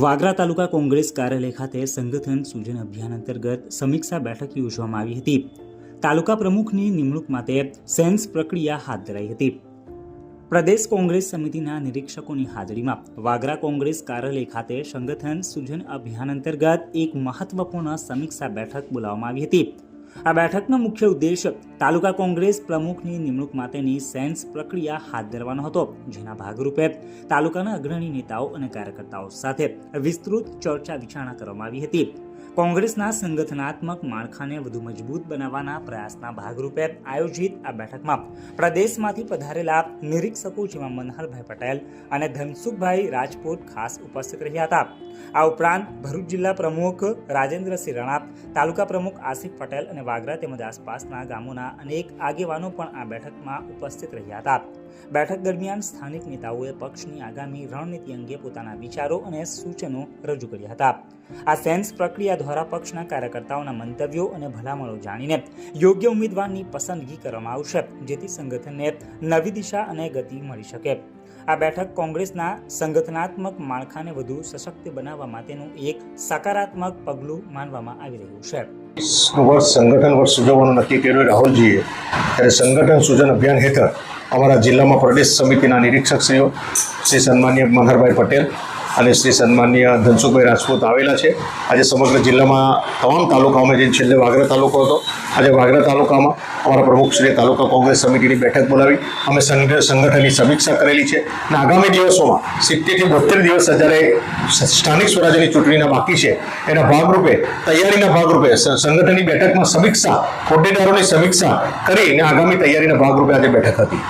વાગરા તાલુકા કોંગ્રેસ કાર્યાલય ખાતે સંગઠન સૂજન અભિયાન અંતર્ગત સમીક્ષા બેઠક યોજવામાં આવી હતી। તાલુકા પ્રમુખની નિમણૂક માટે સેન્સ પ્રક્રિયા હાથ ધરાઈ હતી। પ્રદેશ કોંગ્રેસ સમિતિના નિરીક્ષકોની હાજરીમાં વાગરા કોંગ્રેસ કાર્યાલય ખાતે સંગઠન સૂજન અભિયાન અંતર્ગત એક મહત્વપૂર્ણ સમીક્ષા બેઠક બોલાવવામાં આવી હતી। આ બેઠકનો મુખ્ય ઉદ્દેશ તાલુકા કોંગ્રેસ પ્રમુખની નિમણૂક માટેની સેન્સ પ્રક્રિયા હાથ ધરવાનો હતો, જેના ભાગરૂપે તાલુકાના અગ્રણી નેતાઓ અને કાર્યકર્તાઓ સાથે વિસ્તૃત ચર્ચા વિચારણા કરવામાં આવી હતી। કોંગ્રેસના સંગઠનાત્મક માળખાને વધુ મજબૂત બનાવવાના પ્રયાસના ભાગરૂપે આયોજિત આ બેઠકમાં પ્રદેશમાંથી પધારેલા નિરીક્ષકો જેમાં મનહરભાઈ પટેલ અને ધનસુખભાઈ રાજપૂત ખાસ ઉપસ્થિત રહ્યા હતા। આ ઉપરાંત ભરૂચ જિલ્લા પ્રમુખ રાજેન્દ્રસિંહ રણા, તાલુકા પ્રમુખ આસિફ પટેલ અને વાગરા તેમજ આસપાસના ગામોના અનેક આગેવાનો પણ આ બેઠકમાં ઉપસ્થિત રહ્યા હતા। બેઠક દરમિયાન સ્થાનિક નેતાઓએ પક્ષની આગામી રણનીતિ અંગે પોતાના વિચારો અને સૂચનો રજૂ કર્યા હતા। આ સેન્સ પ્રક્રિયા દ્વારા પક્ષના કાર્યકર્તાઓના મંતવ્યો અને ભલામણો જાણીને યોગ્ય ઉમેદવારની પસંદગી કરવામાં આવશે, જેથી સંગઠનને નવી દિશા અને ગતિ મળી શકે। આ બેઠક કોંગ્રેસના સંગઠનાત્મક માળખાને વધુ સશક્ત બનાવવા માટેનું એક સકારાત્મક પગલું માનવામાં આવી રહ્યું છે। સંગઠન વર્ષ ઉજવવાનું નક્કી કર્યું રાહુલજીએ, ત્યારે સંગઠન સૂજન અભિયાન હેઠળ અમારા જિલ્લામાં પ્રદેશ સમિતિના નિરીક્ષકશ્રીઓ શ્રી સન્માનીય મનહરભાઈ પટેલ અને શ્રી સન્માનીય ધનસુખભાઈ રાજપૂત આવેલા છે। આજે સમગ્ર જિલ્લામાં તમામ તાલુકાઓમાં જે છેલ્લે વાગરા તાલુકો હતો, આજે વાગરા તાલુકામાં અમારા પ્રમુખશ્રીએ તાલુકા કોંગ્રેસ સમિતિની બેઠક બોલાવી અમે સંગઠનની સમીક્ષા કરેલી છે અને આગામી દિવસોમાં 70 થી 72 દિવસ જ્યારે સ્થાનિક સ્વરાજ્યની ચૂંટણીના બાકી છે, એના ભાગરૂપે તૈયારીના ભાગરૂપે સંગઠનની બેઠકમાં સમીક્ષા, હોદ્દેદારોની સમીક્ષા કરીને આગામી તૈયારીના ભાગરૂપે આજે બેઠક હતી।